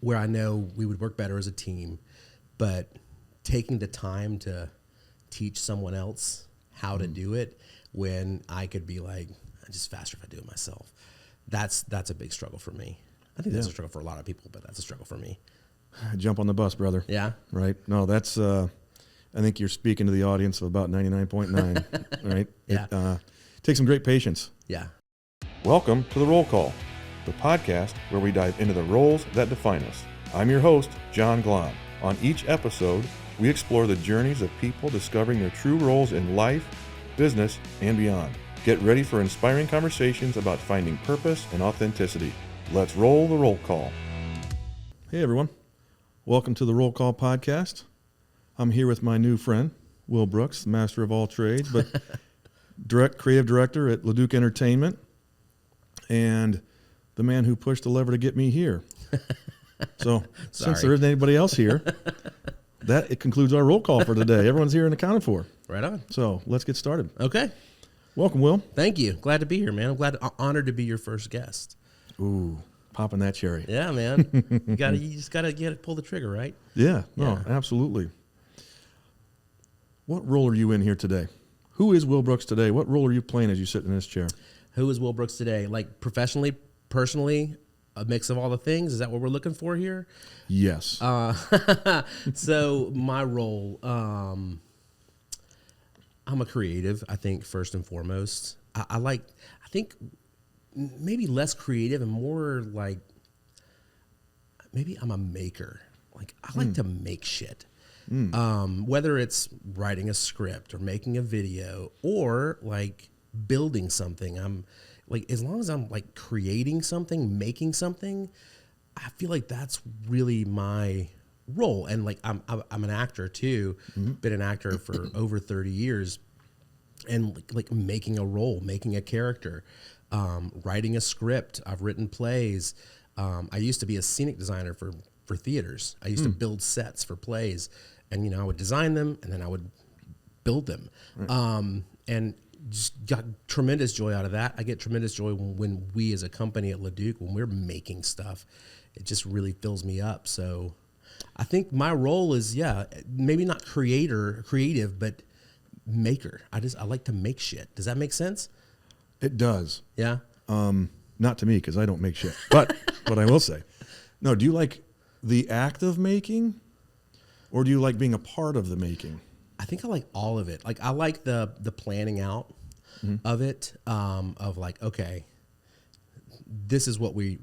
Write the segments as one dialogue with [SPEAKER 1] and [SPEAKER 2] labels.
[SPEAKER 1] where I know we would work better as a team, but taking the time to teach someone else how to do it when I could be like, I'm just faster if I do it myself. That's a big struggle for me. I think that's a struggle for a lot of people, but that's a struggle for me.
[SPEAKER 2] Jump on the bus, brother.
[SPEAKER 1] Yeah.
[SPEAKER 2] Right? No, that's, I think you're speaking to the audience of about 99.9, right?
[SPEAKER 1] Yeah.
[SPEAKER 2] It takes some great patience.
[SPEAKER 1] Yeah.
[SPEAKER 2] Welcome to The Roll Call, the podcast where we dive into the roles that define us. I'm your host, John Glom. On each episode, we explore the journeys of people discovering their true roles in life, business, and beyond. Get ready for inspiring conversations about finding purpose and authenticity. Let's roll the roll call. Hey, everyone. Welcome to the Roll Call podcast. I'm here with my new friend, Will Brooks, master of all trades, but creative director at Leduc Entertainment, and the man who pushed the lever to get me here. So since there isn't anybody else here, it concludes our roll call for today. Everyone's here and accounted for.
[SPEAKER 1] Right on.
[SPEAKER 2] So let's get started.
[SPEAKER 1] Okay.
[SPEAKER 2] Welcome, Will.
[SPEAKER 1] Thank you. Glad to be here, man. I'm honored to be your first guest.
[SPEAKER 2] Ooh, popping that cherry.
[SPEAKER 1] Yeah, man. You just gotta pull the trigger, right?
[SPEAKER 2] Yeah, no, absolutely. What role are you in here today? Who is Will Brooks today? What role are you playing as you sit in this chair?
[SPEAKER 1] Who is Will Brooks today? Like professionally, personally, a mix of all the things? Is that what we're looking for here?
[SPEAKER 2] Yes.
[SPEAKER 1] So my role, I'm a creative, I think, first and foremost. I think maybe less creative and more like, maybe I'm a maker. Like I like to make shit. Whether it's writing a script or making a video or like building something, I'm like, as long as I'm like creating something, making something, I feel like that's really my role. And like, I'm an actor too, been an actor for over 30 years, and like making a role, making a character, writing a script. I've written plays. I used to be a scenic designer for theaters. I used to build sets for plays, and I would design them and then I would build them. Right. And just got tremendous joy out of that. I get tremendous joy when we as a company at Leduc, when we're making stuff, it just really fills me up. So I think my role is, maybe not creative, but maker. I like to make shit. Does that make sense?
[SPEAKER 2] It does.
[SPEAKER 1] Yeah.
[SPEAKER 2] Not to me, because I don't make shit. But what I will say, no, do you like the act of making, or do you like being a part of the making?
[SPEAKER 1] I think I like all of it. Like I like the planning out of it, of like, okay, this is what we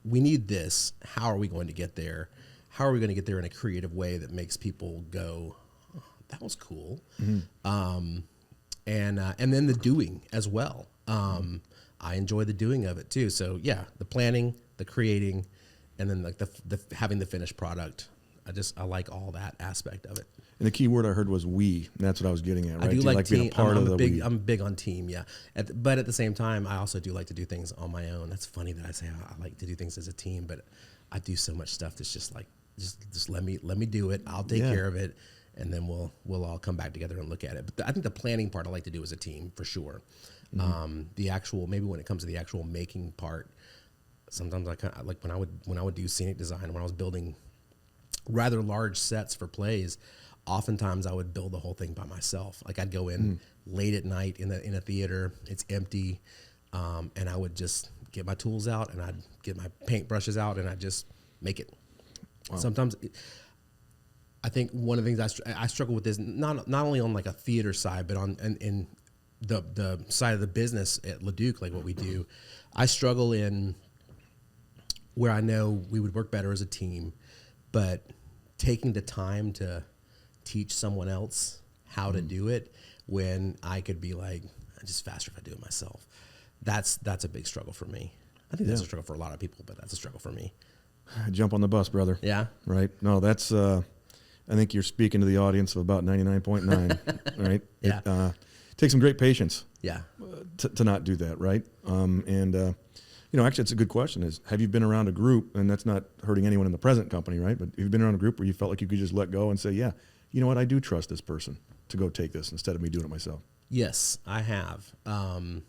[SPEAKER 1] need this. How are we going to get there? How are we going to get there in a creative way that makes people go, oh, that was cool. And then the doing as well. I enjoy the doing of it too. So yeah, the planning, the creating, and then like the having the finished product. I like all that aspect of it. And
[SPEAKER 2] the key word I heard was we. And that's what I was getting at, right?
[SPEAKER 1] I do like team.
[SPEAKER 2] Being a part of the we.
[SPEAKER 1] I'm big on team, yeah. But at the same time, I also do like to do things on my own. That's funny that I say I like to do things as a team, but I do so much stuff that's just like, just let me do it. I'll take care of it, and then we'll all come back together and look at it. But I think the planning part I like to do as a team for sure. The actual, maybe when it comes to the actual making part, sometimes I kind of like when I would do scenic design, when I was building rather large sets for plays, oftentimes I would build the whole thing by myself. Like I'd go in late at night in a theater, it's empty, and I would just get my tools out and I'd get my paint brushes out and I'd just make it. Wow. Sometimes I think one of the things I struggle with is not only on like a theater side, but in the side of the business at Leduc, like what we do, I struggle in where I know we would work better as a team, but taking the time to teach someone else how to do it when I could be like, I'm just faster if I do it myself. That's a big struggle for me. I think that's a struggle for a lot of people, but that's a struggle for me.
[SPEAKER 2] Jump on the bus, brother.
[SPEAKER 1] Yeah.
[SPEAKER 2] Right. No, that's, I think you're speaking to the audience of about 99.9, right?
[SPEAKER 1] Yeah.
[SPEAKER 2] It takes some great patience.
[SPEAKER 1] Yeah.
[SPEAKER 2] To not do that, right? Actually, it's a good question is, have you been around a group, and that's not hurting anyone in the present company, right? But have you been around a group where you felt like you could just let go and say, yeah, you know what, I do trust this person to go take this instead of me doing it myself?
[SPEAKER 1] Yes, I have. I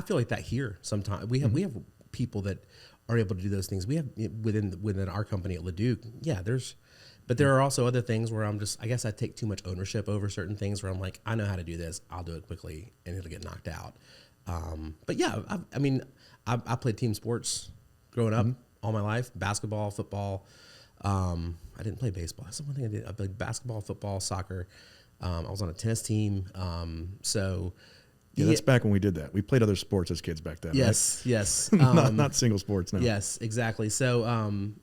[SPEAKER 1] feel like that here sometimes. We have people that are able to do those things. We have within our company at Leduc. Yeah, but there are also other things where I guess I take too much ownership over certain things where I'm like, I know how to do this. I'll do it quickly and it'll get knocked out. But yeah, I played team sports growing up all my life, basketball, football. I didn't play baseball. That's the one thing I did. I played basketball, football, soccer. I was on a tennis team.
[SPEAKER 2] Yeah, that's back when we did that. We played other sports as kids back then.
[SPEAKER 1] Yes,
[SPEAKER 2] right?
[SPEAKER 1] yes.
[SPEAKER 2] not single sports now.
[SPEAKER 1] Yes, exactly. So, and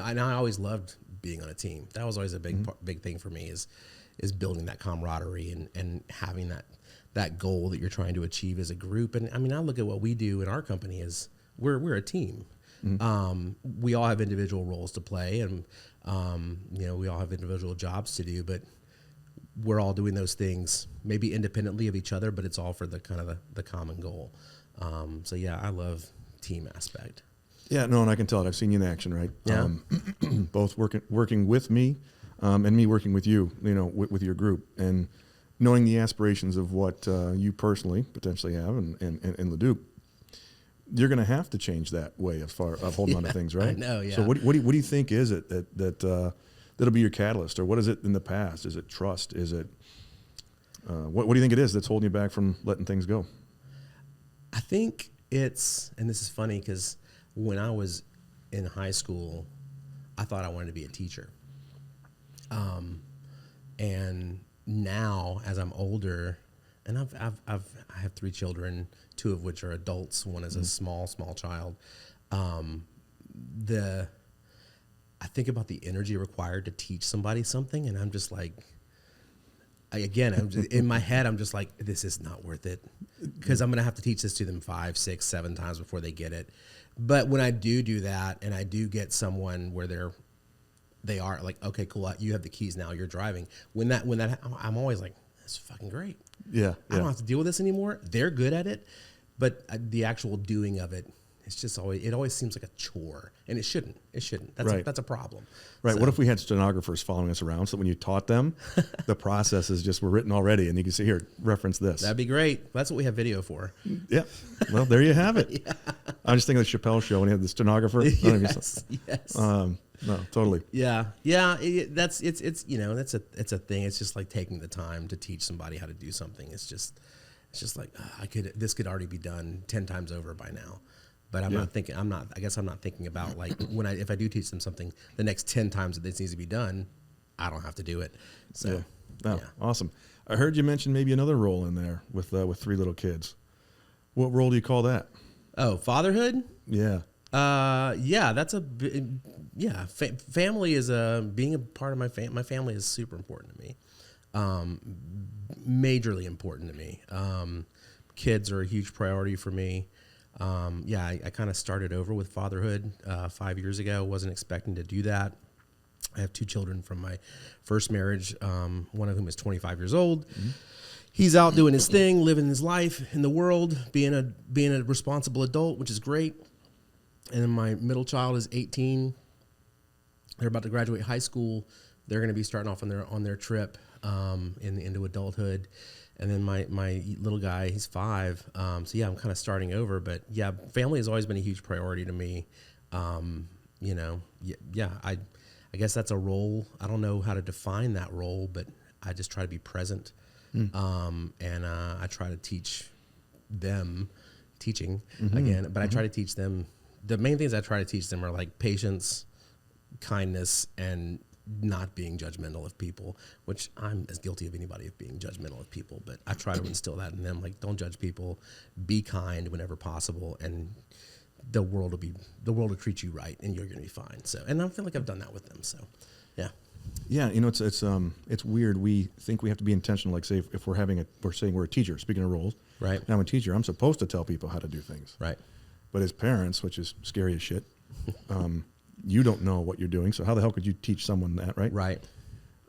[SPEAKER 1] I always loved being on a team. That was always a big thing for me is building that camaraderie and having that goal that you're trying to achieve as a group. And I mean, I look at what we do in our company is we're a team. We all have individual roles to play, and we all have individual jobs to do, but we're all doing those things maybe independently of each other, but it's all for the kind of the common goal. So yeah, I love team aspect.
[SPEAKER 2] Yeah, no, and I can tell it. I've seen you in action, right?
[SPEAKER 1] Yeah.
[SPEAKER 2] Both working with me, and me working with you, with your group, and knowing the aspirations of what you personally potentially have and Leduc. You're going to have to change that way of holding on to things, right?
[SPEAKER 1] I know, yeah.
[SPEAKER 2] So what do you think is it that'll be your catalyst, or what is it in the past? Is it trust? Is it what do you think it is that's holding you back from letting things go?
[SPEAKER 1] I think it's, and this is funny because when I was in high school, I thought I wanted to be a teacher. And now as I'm older, and I have 3 children, 2 of which are adults. One is a small child. I think about the energy required to teach somebody something, and I'm just like, in my head, I'm just like, this is not worth it, because I'm going to have to teach this to them 5, 6, 7 times before they get it. But when I do that, and I do get someone where they are like, okay, cool, you have the keys now, you're driving. When that, I'm always like, that's fucking great.
[SPEAKER 2] Yeah.
[SPEAKER 1] I don't have to deal with this anymore. They're good at it, but the actual doing of it, it always seems like a chore, and it shouldn't. That's a problem.
[SPEAKER 2] Right.
[SPEAKER 1] So,
[SPEAKER 2] what if we had stenographers following us around, so when you taught them, the processes just were written already, and you can see here, reference this.
[SPEAKER 1] That'd be great. That's what we have video for.
[SPEAKER 2] Yeah. Well, there you have it. Yeah. I'm just thinking of the Chappelle show when he had the stenographer.
[SPEAKER 1] Yes.
[SPEAKER 2] No, totally.
[SPEAKER 1] Yeah. It's a thing. It's just like taking the time to teach somebody how to do something. It's just like this could already be done 10 times over by now. But I guess I'm not thinking about like if I do teach them something, the next 10 times that this needs to be done, I don't have to do it. So,
[SPEAKER 2] yeah. Awesome. I heard you mention maybe another role in there with 3 little kids. What role do you call that?
[SPEAKER 1] Oh, fatherhood?
[SPEAKER 2] Yeah.
[SPEAKER 1] That's family is being a part of my family is super important to me. Majorly important to me. Kids are a huge priority for me. I kind of started over with fatherhood 5 years ago. Wasn't expecting to do that. I have 2 children from my first marriage, one of whom is 25 years old. Mm-hmm. He's out doing his thing, living his life in the world, being a responsible adult, which is great. And then my middle child is 18. They're about to graduate high school. They're going to be starting off on their trip into adulthood. And then my little guy, he's 5. I'm kind of starting over. But yeah, family has always been a huge priority to me. I guess that's a role. I don't know how to define that role, but I just try to be present. And I try to teach them, again, but I try to teach them. The main things I try to teach them are like patience, kindness, and not being judgmental of people, which I'm as guilty of anybody of being judgmental of people, but I try to instill that in them. Like, don't judge people, be kind whenever possible, and the world will treat you right, and you're going to be fine. So, and I feel like I've done that with them. So, yeah.
[SPEAKER 2] Yeah, it's weird. We think we have to be intentional. Like, say if we're saying we're a teacher. Speaking of roles,
[SPEAKER 1] right?
[SPEAKER 2] Now I'm a teacher. I'm supposed to tell people how to do things,
[SPEAKER 1] right?
[SPEAKER 2] But as parents, which is scary as shit, you don't know what you're doing. So how the hell could you teach someone that, right?
[SPEAKER 1] Right.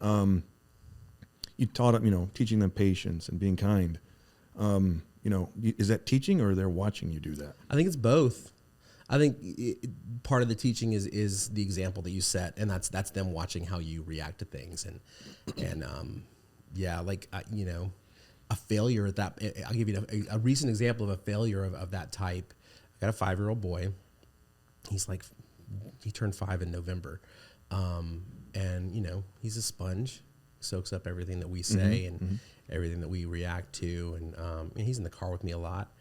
[SPEAKER 2] You taught them, teaching them patience and being kind. Is that teaching, or they're watching you do that?
[SPEAKER 1] I think it's both. I think part of the teaching is the example that you set, and that's them watching how you react to things, and a failure at that. I'll give you a recent example of a failure of that type. I got a 5-year-old boy, he's like, he turned 5 in November. And, you know, he's a sponge, soaks up everything that we say and everything that we react to. And he's in the car with me a lot.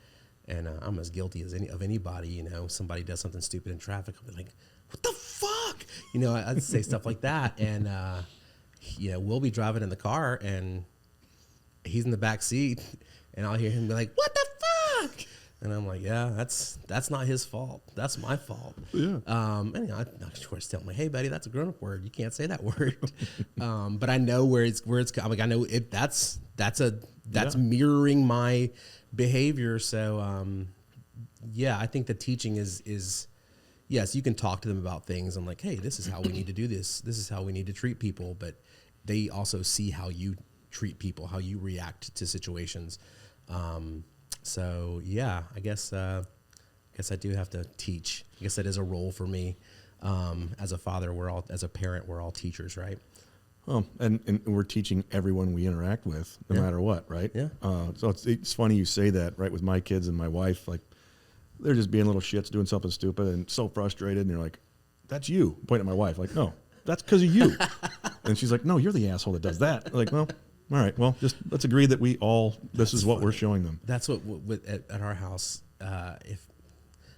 [SPEAKER 1] And I'm as guilty as anybody, you know. Somebody does something stupid in traffic, I'll be like, what the fuck? You know, I'd say stuff like that. And, you know, we'll be driving in the car and he's in the back seat and I'll hear him be like, what the fuck? And I'm like, yeah, that's not his fault. That's my fault.
[SPEAKER 2] Yeah.
[SPEAKER 1] And you know, I of course tell him, like, hey, buddy, that's a grown-up word. You can't say that word. But I know where it's I'm like, I know it. That's mirroring my behavior. So, yeah, I think the teaching is yes, you can talk to them about things. I'm like, hey, this is how we need to do this. This is how we need to treat people. But they also see how you treat people, how you react to situations. So yeah, I guess I do have to teach. I guess that is a role for me. As a father, as a parent, we're all teachers, right?
[SPEAKER 2] Oh, and we're teaching everyone we interact with, no matter what, right?
[SPEAKER 1] Yeah.
[SPEAKER 2] So it's funny you say that, right? With my kids and my wife, like they're just being little shits, doing something stupid, and so frustrated. And you're like, "That's you." Point at my wife, like, "No, that's because of you." And she's like, "No, you're the asshole that does that." I'm like, well, all right, well, just let's agree that this is what we're showing them.
[SPEAKER 1] That's what at our house. If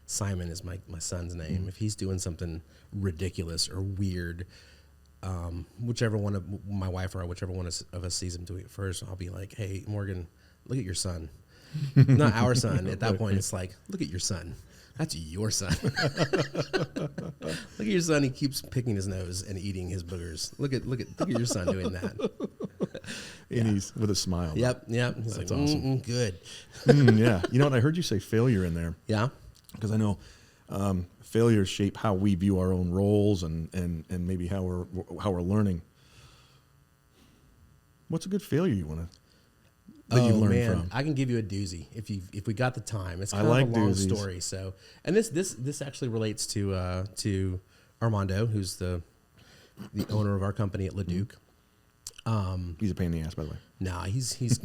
[SPEAKER 1] Simon is my son's name, if he's doing something ridiculous or weird, whichever one of my wife or whichever one of us sees him doing it first, I'll be like, "Hey, Morgan, look at your son." Not our son. At that point, it's like, look at your son. That's your son. Look at your son. He keeps picking his nose and eating his boogers. Look at your son doing that.
[SPEAKER 2] And he's with a smile.
[SPEAKER 1] Yep. He's
[SPEAKER 2] That's
[SPEAKER 1] like,
[SPEAKER 2] awesome.
[SPEAKER 1] Good.
[SPEAKER 2] Yeah. You know what? I heard you say failure in there.
[SPEAKER 1] Yeah.
[SPEAKER 2] Because I know failures shape how we view our own roles and maybe how we're learning. What's a good failure you want to that you learned from?
[SPEAKER 1] I can give you a doozy if we got the time. It's kind of
[SPEAKER 2] like
[SPEAKER 1] a long
[SPEAKER 2] doozies.
[SPEAKER 1] story. So, and this actually relates to Armando, who's the owner of our company at Leduc.
[SPEAKER 2] He's a pain in the ass, by the way.
[SPEAKER 1] Nah, he's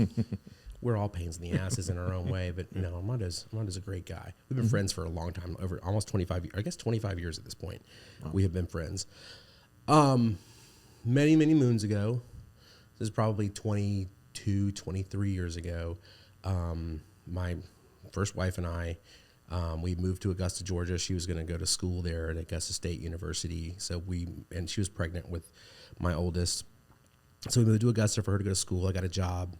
[SPEAKER 1] we're all pains in the asses in our own way, but you know, Armando's a great guy. We've been friends for a long time, over almost 25 years. I guess 25 years at this point. Wow. We have been friends. Many moons ago, this is probably 22, 23 years ago, my first wife and I, we moved to Augusta, Georgia. She was going to go to school there at Augusta State University. And she was pregnant with my oldest. So we moved to Augusta for her to go to school. I got a job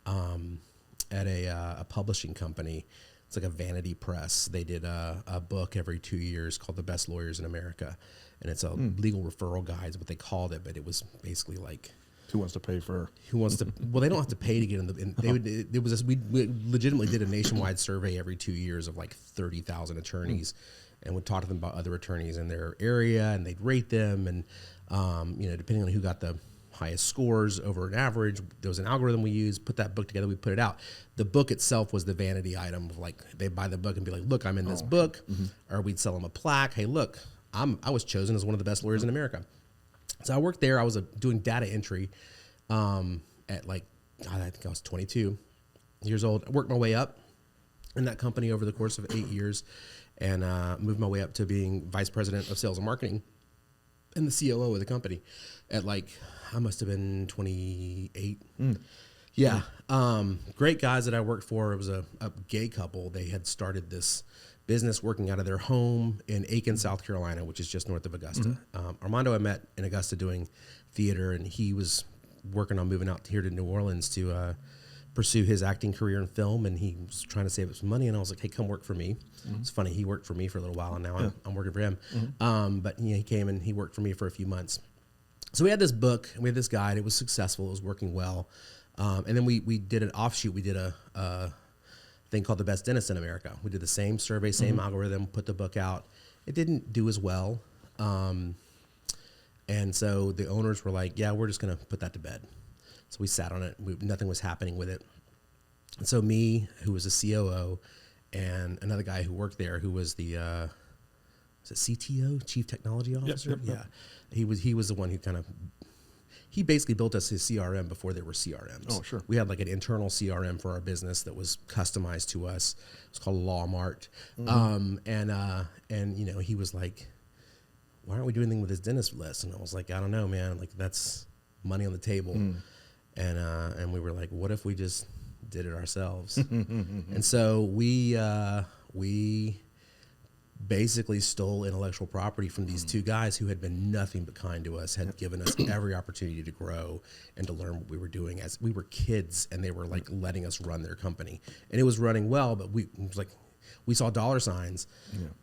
[SPEAKER 1] at a publishing company. It's like a vanity press. They did a book every 2 years called The Best Lawyers in America. And it's a legal referral guide is what they called it, but it was basically like,
[SPEAKER 2] who wants to pay for?
[SPEAKER 1] Who wants to? Well, they don't have to pay to get in the. And they would. It was. We legitimately did a nationwide survey every 2 years of like 30,000 attorneys, and would talk to them about other attorneys in their area, and they'd rate them, and you know, depending on who got the highest scores over an average, there was an algorithm we used. Put that book together. We put it out. The book itself was the vanity item of like they buy the book and be like, look, I'm in this book, or we'd sell them a plaque. Hey, look, I was chosen as one of the best lawyers in America. So I worked there. I was doing data entry at like, I think I was 22 years old. I worked my way up in that company over the course of 8 years and moved my way up to being vice president of sales and marketing and the COO of the company at like, I must have been 28. Yeah. Great guys that I worked for. It was a gay couple. They had started this business working out of their home in Aiken, South Carolina, which is just north of Augusta. Armando I met in Augusta doing theater, and he was working on moving out here to New Orleans to pursue his acting career in film, and he was trying to save up some money, and I was like, hey, come work for me. It's funny, he worked for me for a little while, and now I'm working for him. But you know, he came and he worked for me for a few months. So we had this book, and we had this guide. It was successful. It was working well. And then we did an offshoot. We did a thing called The Best Dentist in America. We did the same survey, same algorithm, put the book out. It didn't do as well. And so the owners were like, yeah, we're just going to put that to bed. So we sat on it. Nothing was happening with it. And so me, who was a COO, and another guy who worked there who was the was it CTO, Chief Technology Officer?
[SPEAKER 2] Yep.
[SPEAKER 1] Yeah. He was the one who kind of, he basically built us his CRM before there were CRMs.
[SPEAKER 2] Oh, sure.
[SPEAKER 1] We had like an internal CRM for our business that was customized to us. It's called Lawmart. And you know, he was like, why aren't we doing anything with this dentist list? And I was like, I don't know, man. Like, that's money on the table. And we were like, what if we just did it ourselves? And so we basically stole intellectual property from these two guys who had been nothing but kind to us, had given us every opportunity to grow and to learn what we were doing as we were kids, and they were like letting us run their company. And it was running well, but it was like, we saw dollar signs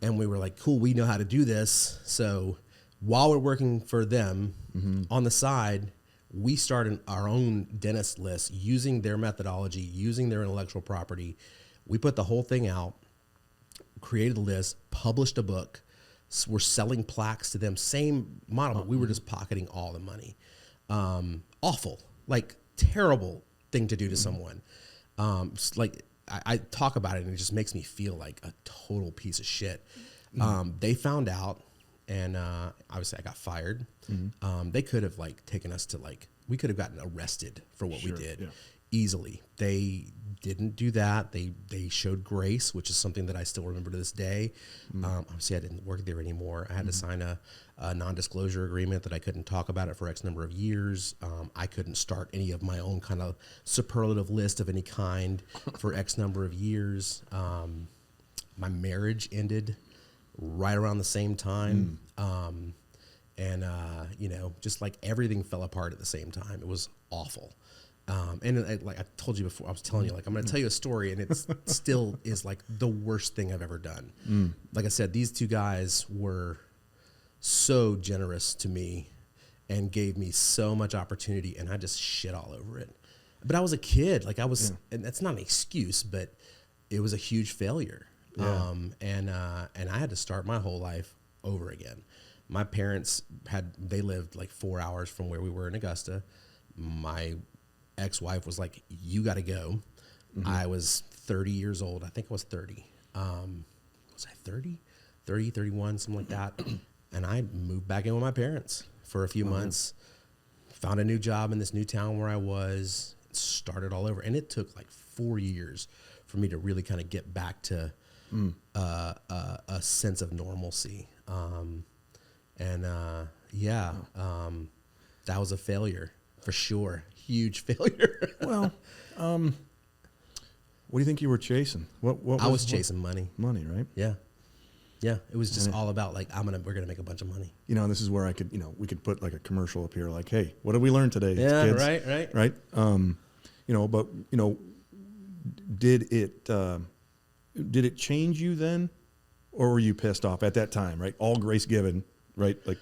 [SPEAKER 1] and we were like, cool, we know how to do this. So while we're working for them on the side, we started our own dentist list using their methodology, using their intellectual property. We put the whole thing out, created a list, published a book. So we're selling plaques to them, same model, but we were just pocketing all the money. Awful, like terrible thing to do to someone. Like I talk about it and it just makes me feel like a total piece of shit. They found out, and obviously I got fired. They could have like taken us to like, we could have gotten arrested for what we did easily. They didn't do that. They showed grace, which is something that I still remember to this day. Obviously I didn't work there anymore. I had to sign a non-disclosure agreement that I couldn't talk about it for X number of years. I couldn't start any of my own kind of superlative list of any kind for X number of years. My marriage ended right around the same time. And you know, just like everything fell apart at the same time. It was awful. And like I told you before, I was telling you, like, I'm going to tell you a story, and it still is like the worst thing I've ever done. Like I said, these two guys were so generous to me and gave me so much opportunity, and I just shit all over it. But I was a kid, like I was, and that's not an excuse, but it was a huge failure. And I had to start my whole life over again. My parents they lived like 4 hours from where we were in Augusta. My ex-wife was like, you got to go. I was 30 years old. I think I was 30. Was I 30? 30, 31, something like that. And I moved back in with my parents for a few months, found a new job in this new town where I was, started all over. And it took like 4 years for me to really kind of get back to a sense of normalcy. That was a failure for sure. Huge failure.
[SPEAKER 2] Well, what do you think you were chasing? What
[SPEAKER 1] I was chasing money.
[SPEAKER 2] Money, right?
[SPEAKER 1] Yeah. Yeah. It was just all about like, we're going to make a bunch of money.
[SPEAKER 2] You know, and this is where we could put like a commercial up here, like, hey, what did we learn today?
[SPEAKER 1] Yeah,
[SPEAKER 2] kids? Right. Did it change you then, or were you pissed off at that time? Right. All grace given. Right. Like,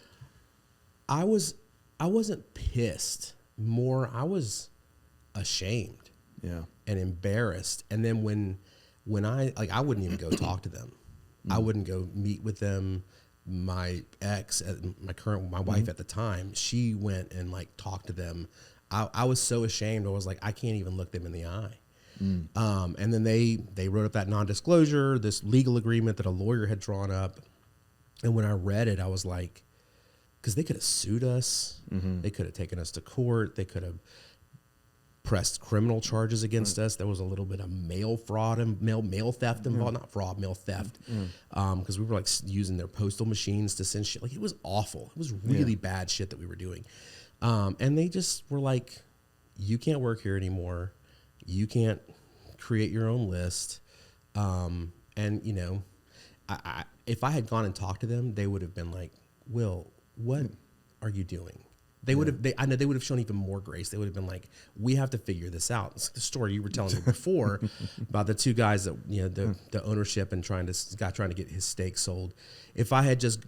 [SPEAKER 1] I wasn't pissed. More, I was ashamed.
[SPEAKER 2] Yeah.
[SPEAKER 1] And embarrassed. And then when I wouldn't even go talk to them. I wouldn't go meet with them. My ex, my wife at the time, she went and like talked to them. I was so ashamed. I was like, I can't even look them in the eye. And then they wrote up that non-disclosure, this legal agreement that a lawyer had drawn up. And when I read it, I was like, because they could have sued us. They could have taken us to court. They could have pressed criminal charges against us. There was a little bit of mail fraud and mail theft involved. Not fraud, mail theft. Because we were like using their postal machines to send shit. Like, it was awful. It was really bad shit that we were doing. And they just were like, you can't work here anymore. You can't create your own list. And, you know, if I had gone and talked to them, they would have been like, Will, what are you doing? They would have. I know they would have shown even more grace. They would have been like, "We have to figure this out." It's like the story you were telling me before about the two guys that, you know, the ownership and trying to get his stake sold. If I had just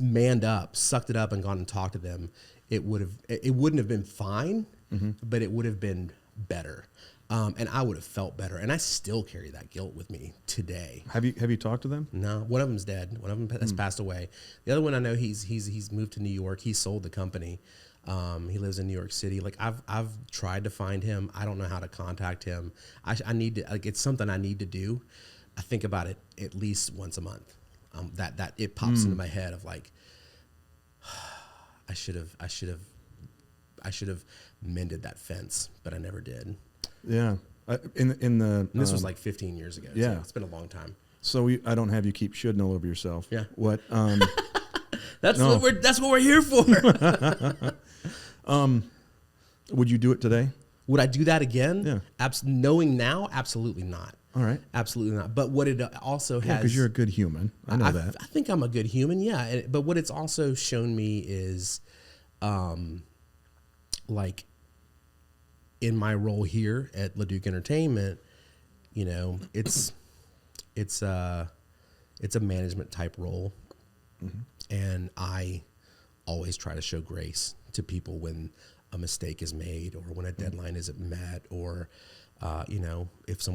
[SPEAKER 1] manned up, sucked it up, and gone and talked to them, it wouldn't have been fine, but it would have been better, and I would have felt better. And I still carry that guilt with me today.
[SPEAKER 2] Have you talked to them?
[SPEAKER 1] No, one of them's dead. One of them has passed away. The other one, I know he's moved to New York. He sold the company. He lives in New York City. Like, I've tried to find him. I don't know how to contact him. I need to, like, it's something I need to do. I think about it at least once a month. That it pops into my head of like, I should have I should have mended that fence, but I never did.
[SPEAKER 2] Yeah. And
[SPEAKER 1] this was like 15 years ago.
[SPEAKER 2] Yeah.
[SPEAKER 1] So it's been a long time.
[SPEAKER 2] So I don't have you keep shoulding all over yourself.
[SPEAKER 1] Yeah.
[SPEAKER 2] What?
[SPEAKER 1] That's what we're here for.
[SPEAKER 2] Would you do it today?
[SPEAKER 1] Would I do that again?
[SPEAKER 2] Yeah.
[SPEAKER 1] Knowing now, absolutely not.
[SPEAKER 2] All right.
[SPEAKER 1] Absolutely not. But what it also has,
[SPEAKER 2] because you're a good human. I know that.
[SPEAKER 1] I think I'm a good human. Yeah. But what it's also shown me is, like in my role here at Leduc Entertainment, you know, it's a management type role. Mm-hmm. And I always try to show grace to people when a mistake is made or when a deadline isn't met or, you know, if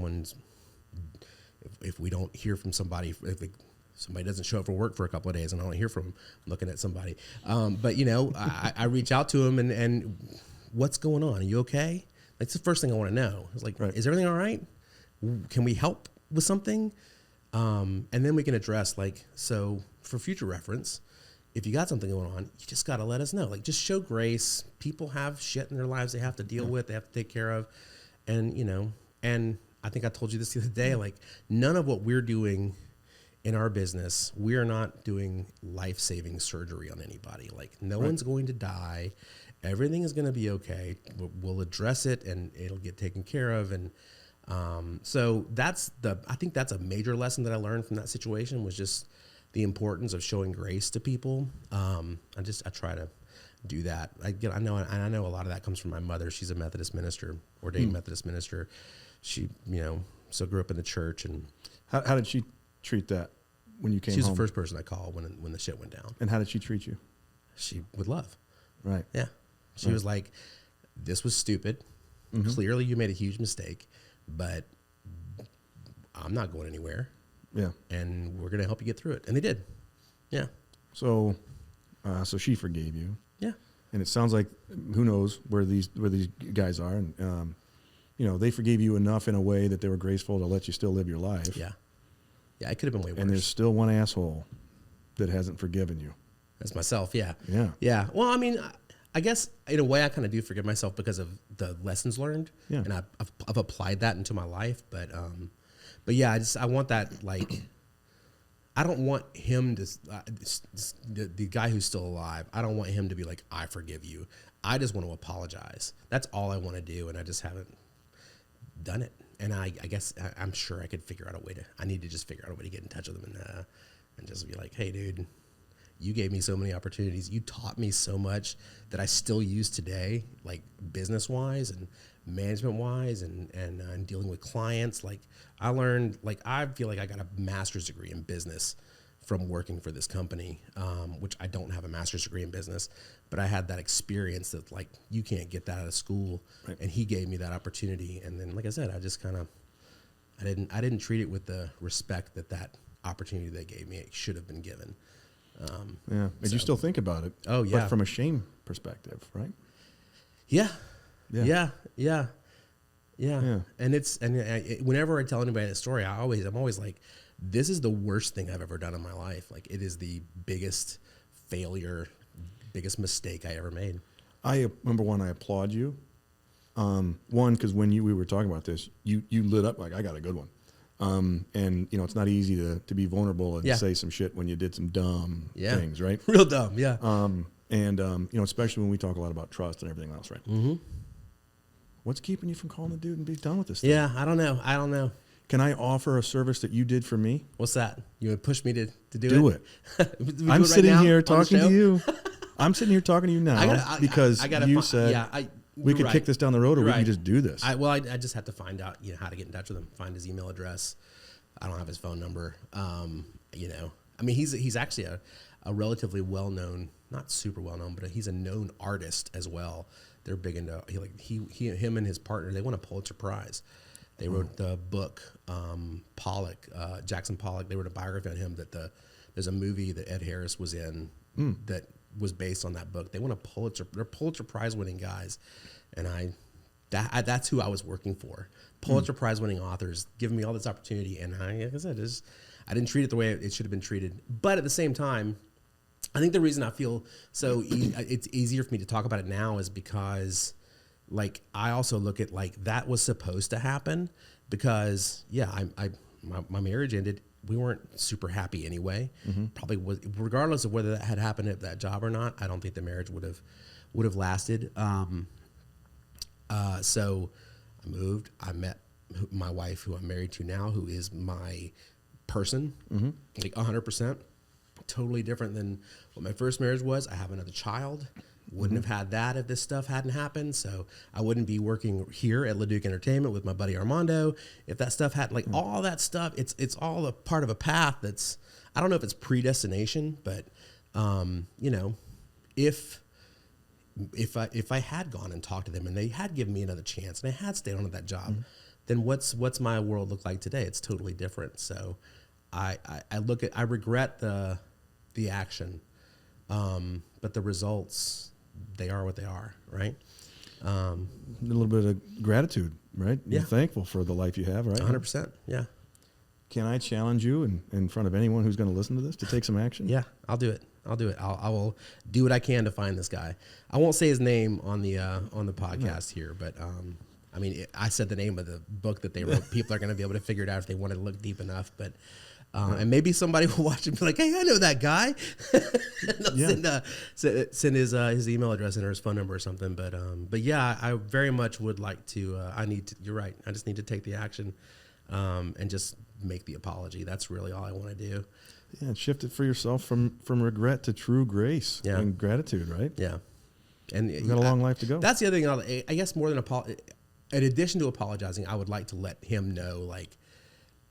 [SPEAKER 1] we don't hear from somebody, if somebody doesn't show up for work for a couple of days and I don't hear from them, I'm looking at somebody. But, you know, I reach out to them and what's going on? Are you okay? That's the first thing I want to know. It's like, Is everything all right? Can we help with something? And then we can address so for future reference, if you got something going on, you just got to let us know. Like, just show grace. People have shit in their lives they have to deal with, they have to take care of. And, you know, and I think I told you this the other day, like, none of what we're doing in our business, we are not doing life-saving surgery on anybody. Like, no one's going to die. Everything is going to be okay. We'll address it and it'll get taken care of. And so I think that's a major lesson that I learned from that situation was just the importance of showing grace to people. I try to do that. I know a lot of that comes from my mother. She's a Methodist minister, ordained Methodist minister. She, you know, so grew up in the church. And
[SPEAKER 2] how did she treat that when you came home?
[SPEAKER 1] She's the first person I called when the shit went down.
[SPEAKER 2] And how did she treat you?
[SPEAKER 1] She with love.
[SPEAKER 2] Right.
[SPEAKER 1] Yeah. She was like, this was stupid. Mm-hmm. Clearly you made a huge mistake, but I'm not going anywhere.
[SPEAKER 2] Yeah.
[SPEAKER 1] And we're going to help you get through it. And they did. Yeah.
[SPEAKER 2] So she forgave you.
[SPEAKER 1] Yeah.
[SPEAKER 2] And it sounds like, who knows where these guys are. And, you know, they forgave you enough in a way that they were graceful to let you still live your life.
[SPEAKER 1] Yeah. Yeah. It could have been way worse.
[SPEAKER 2] And there's still one asshole that hasn't forgiven you.
[SPEAKER 1] That's myself. Yeah.
[SPEAKER 2] Yeah.
[SPEAKER 1] Yeah. Well, I mean, I guess in a way I kind of do forgive myself because of the lessons learned.
[SPEAKER 2] Yeah.
[SPEAKER 1] And I've applied that into my life. But yeah, I want that, like, I don't want him to, the guy who's still alive, I don't want him to be like, I forgive you. I just want to apologize. That's all I want to do. And I just haven't done it. And I guess I'm sure I could figure out a way I need to just figure out a way to get in touch with him and just be like, hey, dude, you gave me so many opportunities. You taught me so much that I still use today, like business-wise and management-wise and dealing with clients. Like, I learned, like, I feel like I got a master's degree in business from working for this company, which I don't have a master's degree in business, but I had that experience that, like, you can't get that out of school. Right. And he gave me that opportunity. And then, like I said, I just kind of, I didn't treat it with the respect that opportunity they gave me, it should have been given.
[SPEAKER 2] Yeah. And you still think about it.
[SPEAKER 1] Oh, yeah.
[SPEAKER 2] But from a shame perspective, right?
[SPEAKER 1] Yeah.
[SPEAKER 2] Yeah.
[SPEAKER 1] Yeah. And whenever I tell anybody that story, I'm always like, this is the worst thing I've ever done in my life. Like, it is the biggest failure, biggest mistake I ever made.
[SPEAKER 2] Number one, I applaud you. One, because when we were talking about this, you lit up like, I got a good one. And you know, it's not easy to be vulnerable and say some shit when you did some dumb things, right?
[SPEAKER 1] Real dumb, yeah.
[SPEAKER 2] You know, especially when we talk a lot about trust and everything else, right? Mm-hmm. What's keeping you from calling the dude and be done with this thing?
[SPEAKER 1] Yeah, I don't know.
[SPEAKER 2] Can I offer a service that you did for me?
[SPEAKER 1] What's that? You would push me to do it?
[SPEAKER 2] Do it. I'm sitting here talking to you. I'm sitting here talking to you now because you said we could kick this down the road or we can just do this.
[SPEAKER 1] I just have to find out, how to get in touch with him, find his email address. I don't have his phone number. I mean, he's actually a relatively well-known, not super well-known, but he's a known artist as well. They're big into, him and his partner, they won a Pulitzer Prize. They wrote the book, Pollock, Jackson Pollock. They wrote a biography on him there's a movie that Ed Harris was in that was based on that book. They won a Pulitzer. They're Pulitzer Prize winning guys. And that's who I was working for. Pulitzer Prize winning authors giving me all this opportunity. And like I said, I didn't treat it the way it should have been treated. But at the same time, I think the reason I feel it's easier for me to talk about it now is because, like, I also look at like that was supposed to happen because my marriage ended. We weren't super happy anyway. Probably was, regardless of whether that had happened at that job or not. I don't think the marriage would have lasted. So I moved. I met my wife, who I'm married to now, who is my person, like 100%. Totally different than what my first marriage was. I have another child. Wouldn't have had that if this stuff hadn't happened. So I wouldn't be working here at Leduc Entertainment with my buddy Armando if that stuff hadn't, like all that stuff. It's all a part of a path that's, I don't know if it's predestination, but you know, if I had gone and talked to them and they had given me another chance and I had stayed on at that job, then what's my world look like today? It's totally different. So I regret the action, but the results, they are what they are, right?
[SPEAKER 2] A little bit of gratitude, right? You're thankful for the life you have, right?
[SPEAKER 1] 100%, yeah.
[SPEAKER 2] Can I challenge you in front of anyone who's going to listen to this to take some action?
[SPEAKER 1] Yeah, I'll do it. I will do what I can to find this guy. I won't say his name on the podcast here, but I mean, I said the name of the book that they wrote. People are going to be able to figure it out if they want to look deep enough. But and maybe somebody will watch and be like, "Hey, I know that guy." Send his email address and or his phone number or something. But yeah, I very much would like to. You're right. I just need to take the action and just make the apology. That's really all I want to do.
[SPEAKER 2] Yeah, shift it for yourself from regret to true grace and gratitude, right?
[SPEAKER 1] Yeah. And
[SPEAKER 2] you've got a long life to go.
[SPEAKER 1] That's the other thing. I guess more than in addition to apologizing, I would like to let him know, like,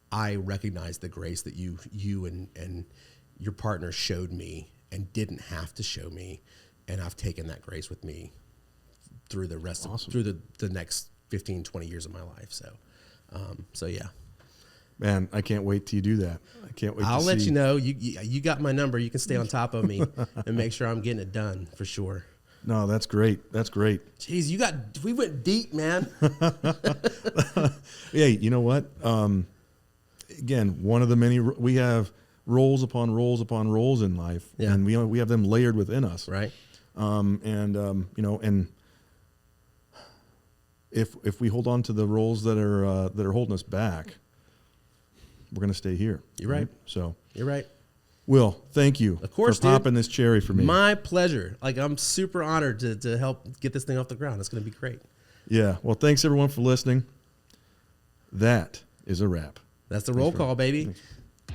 [SPEAKER 1] I recognize the grace that you and your partner showed me and didn't have to show me, and I've taken that grace with me through the rest through the next 15, 20 years of my life. So yeah.
[SPEAKER 2] Man, I can't wait till you do that. I can't wait.
[SPEAKER 1] I'll let you know. You got my number. You can stay on top of me and make sure I'm getting it done for sure.
[SPEAKER 2] No, that's great. That's great.
[SPEAKER 1] Jeez, we went deep, man.
[SPEAKER 2] Hey, you know what? Again, one of the many, we have roles upon roles upon roles in life, and we have them layered within us,
[SPEAKER 1] right?
[SPEAKER 2] You know, and if we hold on to the roles that are holding us back, we're going to stay here.
[SPEAKER 1] You're right.
[SPEAKER 2] So
[SPEAKER 1] you're right.
[SPEAKER 2] Will, thank you
[SPEAKER 1] of course,
[SPEAKER 2] for popping this cherry for me.
[SPEAKER 1] My pleasure. Like, I'm super honored to help get this thing off the ground. It's going to be great.
[SPEAKER 2] Yeah. Well, thanks everyone for listening. That is a wrap.
[SPEAKER 1] That's the roll call, baby.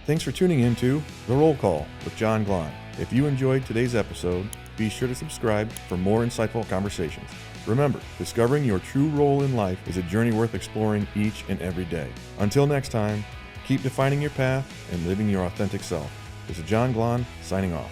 [SPEAKER 2] Thanks for tuning in to The Roll Call with John Glahn. If you enjoyed today's episode, be sure to subscribe for more insightful conversations. Remember, discovering your true role in life is a journey worth exploring each and every day. Until next time, keep defining your path and living your authentic self. This is John Glahn signing off.